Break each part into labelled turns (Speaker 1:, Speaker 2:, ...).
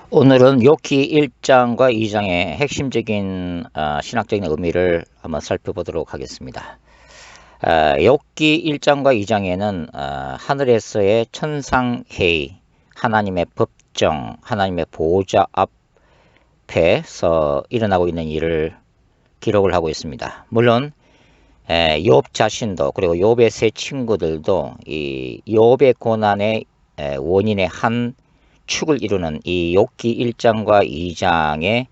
Speaker 1: 오늘은 욥기 1장과 2장의 핵심적인 신학적인 의미를 한번 살펴보도록 하겠습니다. 욥기 1장과 2장에는 하늘에서의 천상회의, 하나님의 법정, 하나님의 보호자 앞에서 일어나고 있는 일을 기록을 하고 있습니다. 물론 욥 자신도 그리고 욥의 세 친구들도 이 욥의 고난의 원인의 한 축을 이루는 이 욥기 1장과 2장의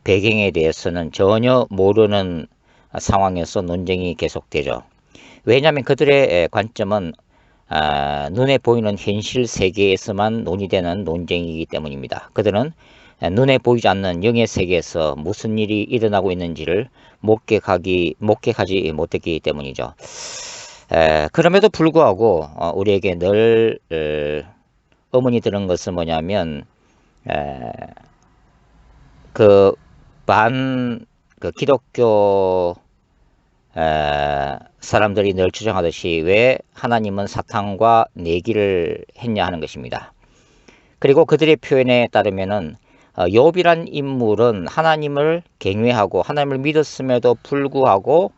Speaker 1: 배경에 대해서는 전혀 모르는 상황에서 논쟁이 계속되죠. 왜냐하면 그들의 관점은 눈에 보이는 현실 세계에서만 논의되는 논쟁이기 때문입니다. 그들은 눈에 보이지 않는 영의 세계에서 무슨 일이 일어나고 있는지를 목격하지 못했기 때문이죠. 그럼에도 불구하고 우리에게 늘 의문이 드는 것은 뭐냐면 그 기독교 사람들이 늘 주장하듯이 왜 하나님은 사탄과 내기를 했냐 하는 것입니다. 그리고 그들의 표현에 따르면은 욥이란 인물은 하나님을 경외하고 하나님을 믿었음에도 불구하고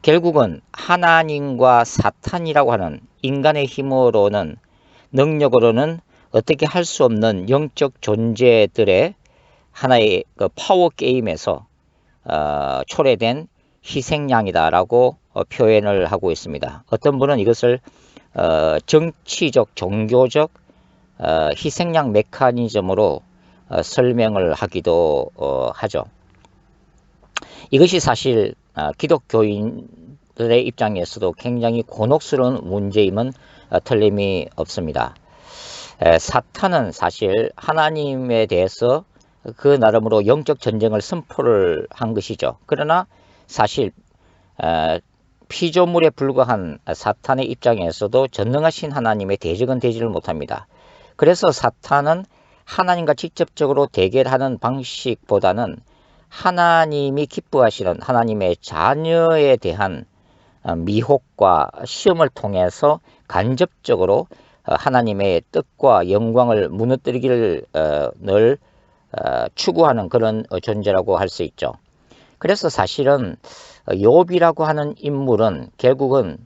Speaker 1: 결국은 하나님과 사탄이라고 하는 인간의 힘으로는 능력으로는 어떻게 할 수 없는 영적 존재들의 하나의 그 파워 게임에서 초래된 희생양이다라고 표현을 하고 있습니다. 어떤 분은 이것을 정치적, 종교적 희생양 메커니즘으로 설명을 하기도 하죠. 이것이 사실 기독교인들의 입장에서도 굉장히 곤혹스러운 문제임은 틀림이 없습니다. 사탄은 사실 하나님에 대해서 그 나름으로 영적 전쟁을 선포를 한 것이죠. 그러나 사실 피조물에 불과한 사탄의 입장에서도 전능하신 하나님의 대적은 되지를 못합니다. 그래서 사탄은 하나님과 직접적으로 대결하는 방식보다는 하나님이 기뻐하시는 하나님의 자녀에 대한 미혹과 시험을 통해서 간접적으로 하나님의 뜻과 영광을 무너뜨리기를 늘 추구하는 그런 존재라고 할 수 있죠. 그래서 사실은 욥이라고 하는 인물은 결국은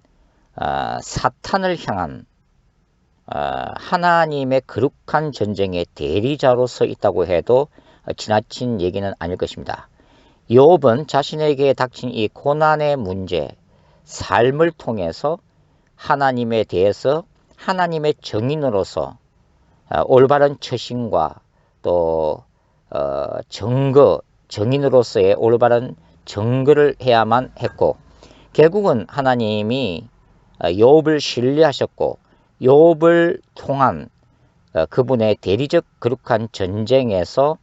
Speaker 1: 사탄을 향한 하나님의 거룩한 전쟁의 대리자로서 있다고 해도 지나친 얘기는 아닐 것입니다. 욥은 자신에게 닥친 이 고난의 문제, 삶을 통해서 하나님에 대해서 하나님의 정인으로서 올바른 처신과 또 정인으로서의 올바른 증거를 해야만 했고, 결국은 하나님이 욥을 신뢰하셨고 욥을 통한 그분의 대리적 거룩한 전쟁에서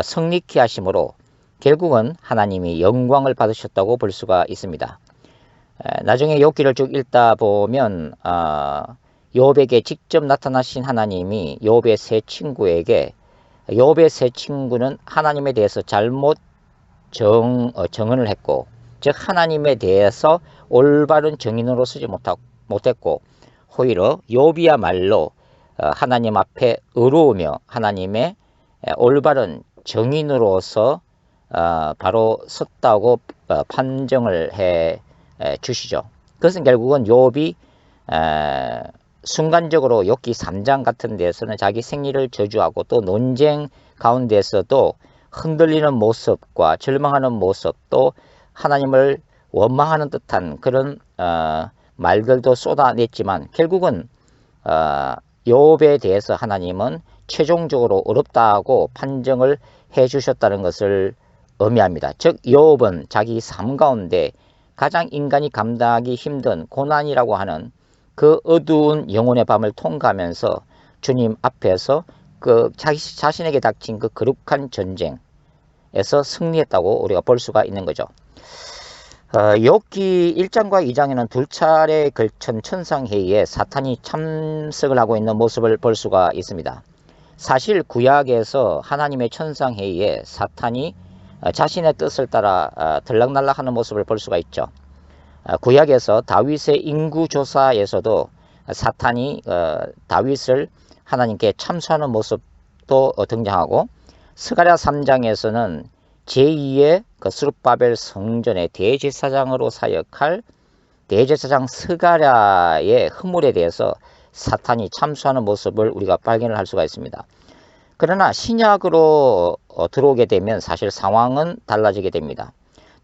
Speaker 1: 승리케 하심으로 결국은 하나님이 영광을 받으셨다고 볼 수가 있습니다. 나중에 욥기를 쭉 읽다 보면 욥에게 직접 나타나신 하나님이 욥의 세 친구에게 욥의 세 친구는 하나님에 대해서 잘못 정언을 했고, 즉 하나님에 대해서 올바른 정인으로 쓰지 못했고 오히려 욥이야말로 하나님 앞에 의로우며 하나님의 올바른 정인으로서 바로 섰다고 판정을 해 주시죠. 그것은 결국은 욥이 순간적으로 욥기 3장 같은 데서는 자기 생리를 저주하고 또 논쟁 가운데서도 흔들리는 모습과 절망하는 모습, 또 하나님을 원망하는 듯한 그런 말들도 쏟아냈지만 결국은 욥에 대해서 하나님은 최종적으로 어렵다고 판정을 해 주셨다는 것을 의미합니다. 즉 욥은 자기 삶 가운데 가장 인간이 감당하기 힘든 고난이라고 하는 그 어두운 영혼의 밤을 통과하면서 주님 앞에서 그 자신에게 닥친 그 거룩한 전쟁에서 승리했다고 우리가 볼 수가 있는 거죠. 욥기 1장과 2장에는 두 차례에 걸친 천상회의에 사탄이 참석을 하고 있는 모습을 볼 수가 있습니다. 사실 구약에서 하나님의 천상회의에 사탄이 자신의 뜻을 따라 들락날락하는 모습을 볼 수가 있죠. 구약에서 다윗의 인구조사에서도 사탄이 다윗을 하나님께 참소하는 모습 또 등장하고, 스가랴 3장에서는 제2의 그 스룹바벨 성전의 대제사장으로 사역할 대제사장 스가랴의 허물에 대해서 사탄이 참수하는 모습을 우리가 발견을 할 수가 있습니다. 그러나 신약으로 들어오게 되면 사실 상황은 달라지게 됩니다.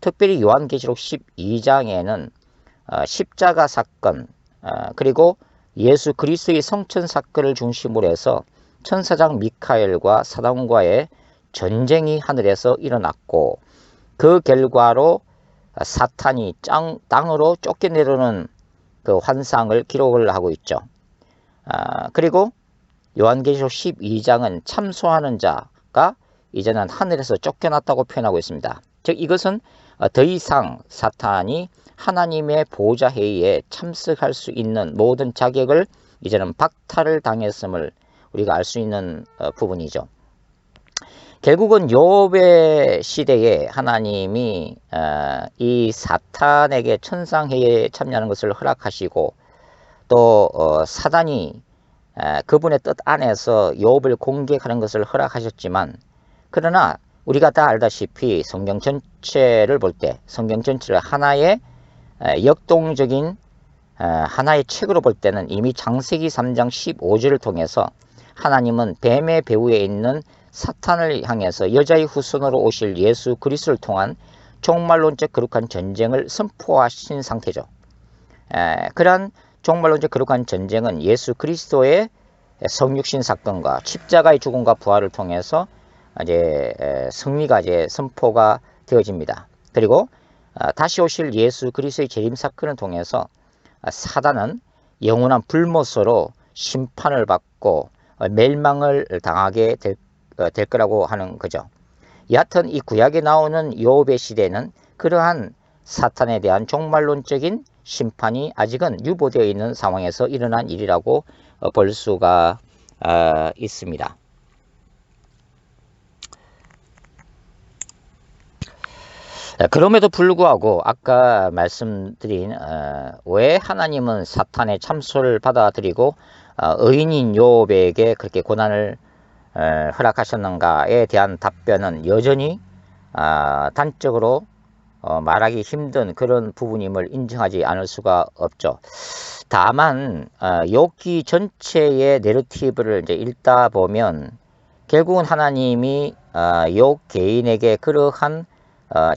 Speaker 1: 특별히 요한계시록 12장에는 십자가 사건, 그리고 예수 그리스도의 성천 사건을 중심으로 해서 천사장 미카엘과 사단과의 전쟁이 하늘에서 일어났고, 그 결과로 사탄이 땅으로 쫓겨내려는 그 환상을 기록을 하고 있죠. 그리고 요한계시록 12장은 참소하는 자가 이제는 하늘에서 쫓겨났다고 표현하고 있습니다. 즉 이것은 더 이상 사탄이 하나님의 보좌 회의에 참석할 수 있는 모든 자격을 이제는 박탈을 당했음을 우리가 알 수 있는 부분이죠. 결국은 욥의 시대에 하나님이 이 사탄에게 천상회의에 참여하는 것을 허락하시고, 또 사단이 그분의 뜻 안에서 욥을 공격하는 것을 허락하셨지만, 그러나 우리가 다 알다시피 성경 전체를 볼 때, 성경 전체를 하나의 역동적인 하나의 책으로 볼 때는 이미 창세기 3장 15절을 통해서 하나님은 뱀의 배후에 있는 사탄을 향해서 여자의 후손으로 오실 예수 그리스도를 통한 종말론적 거룩한 전쟁을 선포하신 상태죠. 그러한 종말론적 거룩한 전쟁은 예수 그리스도의 성육신 사건과 십자가의 죽음과 부활을 통해서 이제 승리가 이제 선포가 되어집니다. 그리고 다시 오실 예수 그리스도의 재림 사건을 통해서 사단은 영원한 불못으로 심판을 받고 멸망을 당하게 될 거라고 하는 거죠. 여하튼 이 구약에 나오는 욥의 시대는 그러한 사탄에 대한 종말론적인 심판이 아직은 유보되어 있는 상황에서 일어난 일이라고 볼 수가 있습니다. 그럼에도 불구하고 아까 말씀드린 왜 하나님은 사탄의 참소를 받아들이고 의인인 욥에게 그렇게 고난을 허락하셨는가에 대한 답변은 여전히 단적으로 말하기 힘든 그런 부분임을 인정하지 않을 수가 없죠. 다만 욥기 전체의 내러티브를 이제 읽다 보면 결국은 하나님이 욥 개인에게 그러한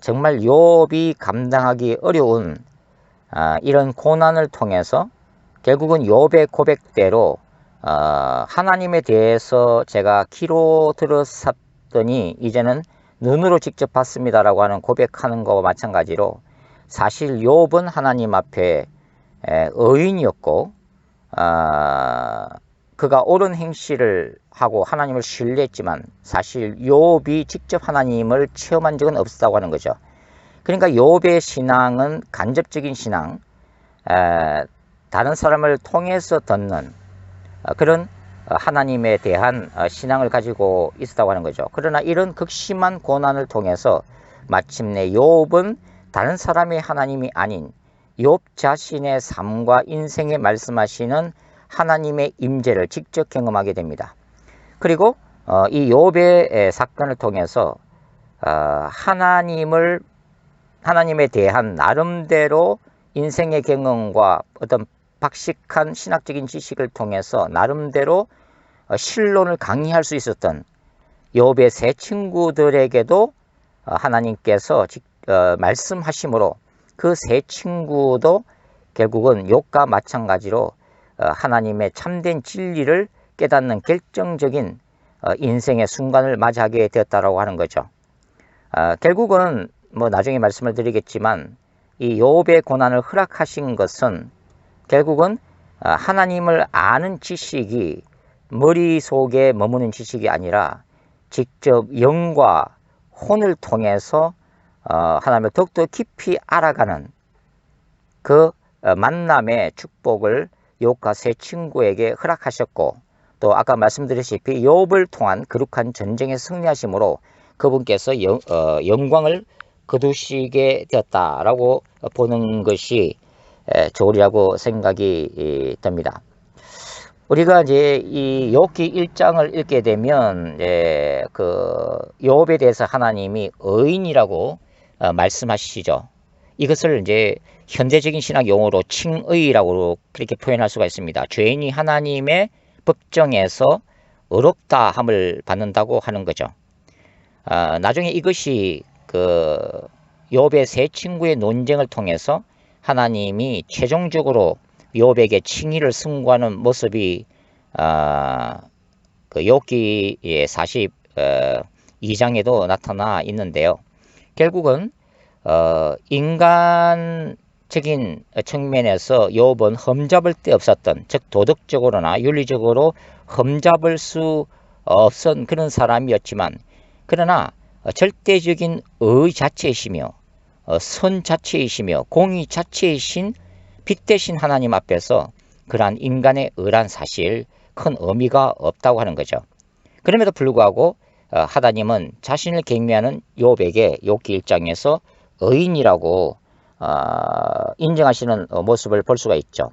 Speaker 1: 정말 욥이 감당하기 어려운 이런 고난을 통해서 결국은 욥의 고백대로 하나님에 대해서 제가 귀로 들었었더니 이제는 눈으로 직접 봤습니다라고 하는 고백하는 것과 마찬가지로 사실 욥은 하나님 앞에 의인이었고 그가 옳은 행실을 하고 하나님을 신뢰했지만 사실 욥이 직접 하나님을 체험한 적은 없었다고 하는 거죠. 그러니까 욥의 신앙은 간접적인 신앙, 다른 사람을 통해서 듣는 그런 하나님에 대한 신앙을 가지고 있었다고 하는 거죠. 그러나 이런 극심한 고난을 통해서 마침내 욥은 다른 사람의 하나님이 아닌 욥 자신의 삶과 인생에 말씀하시는 하나님의 임재를 직접 경험하게 됩니다. 그리고 이 욥의 사건을 통해서 하나님에 대한 나름대로 인생의 경험과 어떤 박식한 신학적인 지식을 통해서 나름대로 신론을 강의할 수 있었던 욥의 세 친구들에게도 하나님께서 말씀하심으로 그 세 친구도 결국은 욥과 마찬가지로 하나님의 참된 진리를 깨닫는 결정적인 인생의 순간을 맞이하게 되었다라고 하는 거죠. 결국은 뭐 나중에 말씀을 드리겠지만 이 욥의 고난을 허락하신 것은 결국은 하나님을 아는 지식이 머릿속에 머무는 지식이 아니라 직접 영과 혼을 통해서 하나님을 더욱더 깊이 알아가는 그 만남의 축복을 욥과 세 친구에게 허락하셨고, 또 아까 말씀드렸다시피 욥을 통한 거룩한 전쟁에 승리하심으로 그분께서 영광을 거두시게 되었다라고 보는 것이 좋으리라고 생각이 듭니다. 우리가 이제 이 욥기 1장을 읽게 되면 그 욥에 대해서 하나님이 의인이라고 말씀하시죠. 이것을 이제 현대적인 신학 용어로 칭의라고 그렇게 표현할 수가 있습니다. 죄인이 하나님의 법정에서 의롭다 함을 받는다고 하는 거죠. 나중에 이것이 그 욥의 세 친구의 논쟁을 통해서 하나님이 최종적으로 욥에게 칭의를 승구하는 모습이 그 욥기 42장에도 나타나 있는데요. 결국은 인간적인 측면에서 욥은 흠잡을 데 없었던, 즉 도덕적으로나 윤리적으로 흠잡을 수 없은 그런 사람이었지만, 그러나 절대적인 의 자체이시며 선 자체이시며 공의 자체이신 빛 대신 하나님 앞에서 그러한 인간의 의란 사실 큰 의미가 없다고 하는 거죠. 그럼에도 불구하고 하나님은 자신을 경외하는 욥에게 욥기 1장에서 의인이라고 인정하시는 모습을 볼 수가 있죠.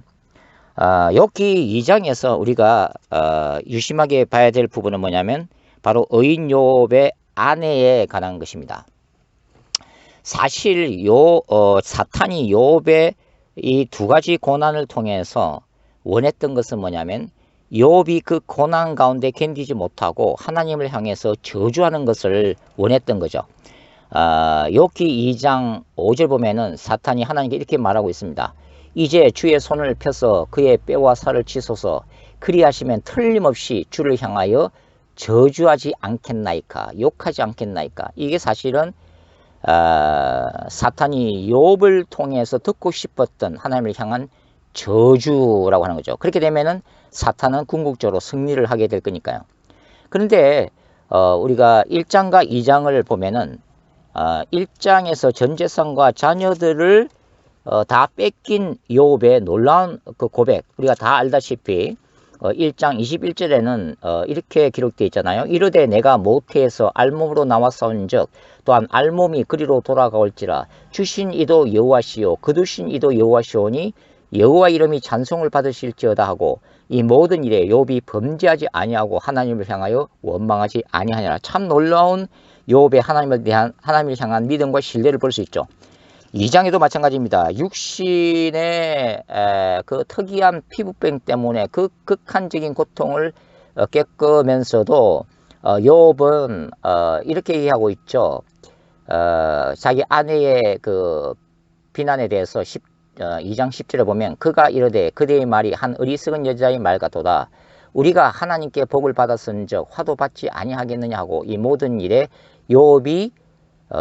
Speaker 1: 욥기 2장에서 우리가 유심하게 봐야 될 부분은 뭐냐면 바로 의인 욥의 아내에 관한 것입니다. 사실 사탄이 욥의 이 두 가지 고난을 통해서 원했던 것은 뭐냐면 욥이 그 고난 가운데 견디지 못하고 하나님을 향해서 저주하는 것을 원했던 거죠. 욥기 2장 5절 보면은 사탄이 하나님께 이렇게 말하고 있습니다. 이제 주의 손을 펴서 그의 뼈와 살을 치소서. 그리하시면 틀림없이 주를 향하여 저주하지 않겠나이까, 욕하지 않겠나이까. 이게 사실은 사탄이 욥을 통해서 듣고 싶었던 하나님을 향한 저주라고 하는 거죠. 그렇게 되면은 사탄은 궁극적으로 승리를 하게 될 거니까요. 그런데 우리가 1장과 2장을 보면은 1장에서 전 재산과 자녀들을 다 뺏긴 욥의 놀라운 그 고백, 우리가 다 알다시피 1장 21절에는 이렇게 기록되어 있잖아요. 이르되 내가 모태에서 알몸으로 나왔사온즉 또한 알몸이 그리로 돌아가올지라 주신 이도 여호와시요 거두신 이도 여호와시오니 여호와 이름이 찬송을 받으실지어다 하고 이 모든 일에 욥이 범죄하지 아니하고 하나님을 향하여 원망하지 아니하니라. 참 놀라운 욥의 하나님을 향한 믿음과 신뢰를 볼 수 있죠. 2장에도 마찬가지입니다. 육신의 그 특이한 피부병 때문에 그 극한적인 고통을 겪으면서도 욥은 이렇게 얘기하고 있죠. 자기 아내의 그 비난에 대해서 2장 10절에 보면 그가 이르되 그대의 말이 한 어리석은 여자의 말 같도다. 우리가 하나님께 복을 받았은즉 화도 받지 아니하겠느냐 하고 이 모든 일에 욥이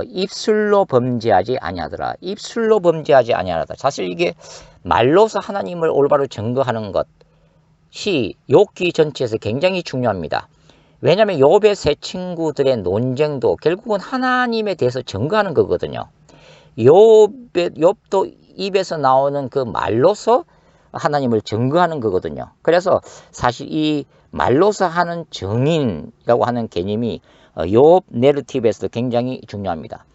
Speaker 1: 입술로 범죄하지 아니하더라. 입술로 범죄하지 아니하더라. 사실 이게 말로서 하나님을 올바로 증거하는 것이 욥기 전체에서 굉장히 중요합니다. 왜냐하면 욥의 세 친구들의 논쟁도 결국은 하나님에 대해서 증거하는 거거든요. 욥도 입에서 나오는 그 말로서 하나님을 증거하는 거거든요. 그래서 사실 이 말로서 하는 증인이라고 하는 개념이 욥 내러티브에서도 굉장히 중요합니다.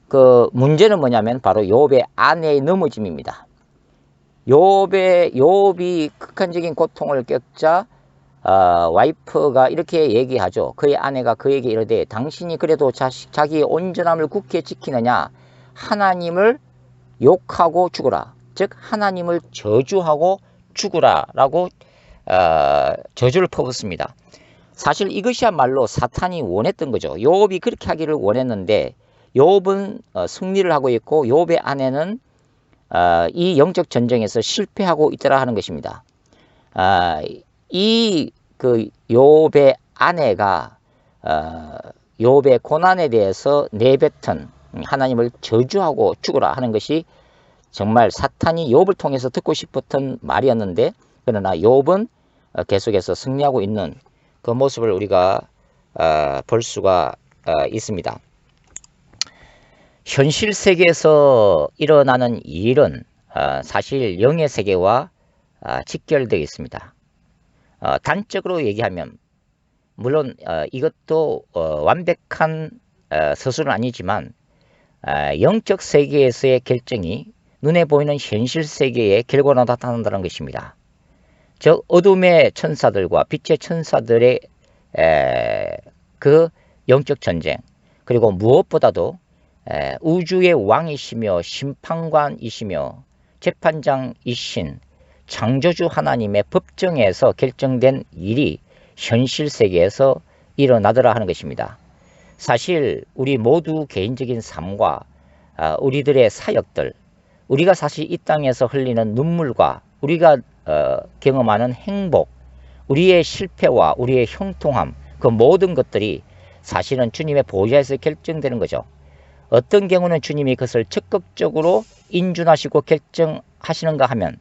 Speaker 1: 그 문제는 뭐냐면 바로 욥의 아내의 넘어짐입니다. 욥이 극한적인 고통을 겪자 와이프가 이렇게 얘기하죠. 그의 아내가 그에게 이르되 당신이 그래도 자기의 온전함을 굳게 지키느냐 하나님을 욕하고 죽으라. 즉 하나님을 저주하고 죽으라 라고 저주를 퍼붓습니다. 사실 이것이야말로 사탄이 원했던 거죠. 욥이 그렇게 하기를 원했는데 욥은 승리를 하고 있고 욥의 아내는 이 영적 전쟁에서 실패하고 있더라 하는 것입니다. 이 그 욥의 아내가 욥의 고난에 대해서 내뱉은 하나님을 저주하고 죽으라 하는 것이 정말 사탄이 욥을 통해서 듣고 싶었던 말이었는데 그러나 욥은 계속해서 승리하고 있는 그 모습을 우리가 볼 수가 있습니다. 현실 세계에서 일어나는 일은 사실 영의 세계와 직결되어 있습니다. 단적으로 얘기하면 물론 이것도 완벽한 서술은 아니지만 영적 세계에서의 결정이 눈에 보이는 현실 세계의 결과로 나타난다는 것입니다. 즉 어둠의 천사들과 빛의 천사들의 그 영적 전쟁, 그리고 무엇보다도 우주의 왕이시며 심판관이시며 재판장이신 창조주 하나님의 법정에서 결정된 일이 현실 세계에서 일어나더라 하는 것입니다. 사실 우리 모두 개인적인 삶과 우리들의 사역들, 우리가 사실 이 땅에서 흘리는 눈물과 우리가 경험하는 행복, 우리의 실패와 우리의 형통함, 그 모든 것들이 사실은 주님의 보좌에서 결정되는 거죠. 어떤 경우는 주님이 그것을 적극적으로 인준하시고 결정하시는가 하면,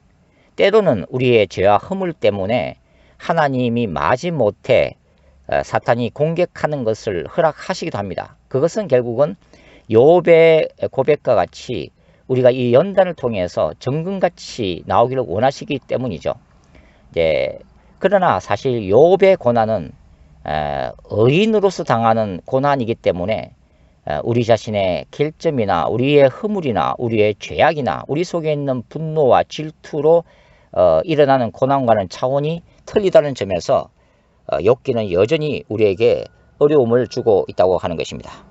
Speaker 1: 때로는 우리의 죄와 허물 때문에 하나님이 마지못해 사탄이 공격하는 것을 허락하시기도 합니다. 그것은 결국은 욥의 고백과 같이 우리가 이 연단을 통해서 정금같이 나오기를 원하시기 때문이죠. 그러나 사실 욥의 고난은 의인으로서 당하는 고난이기 때문에 우리 자신의 결점이나 우리의 허물이나 우리의 죄악이나 우리 속에 있는 분노와 질투로 일어나는 고난과는 차원이 틀리다는 점에서 욥기는 여전히 우리에게 어려움을 주고 있다고 하는 것입니다.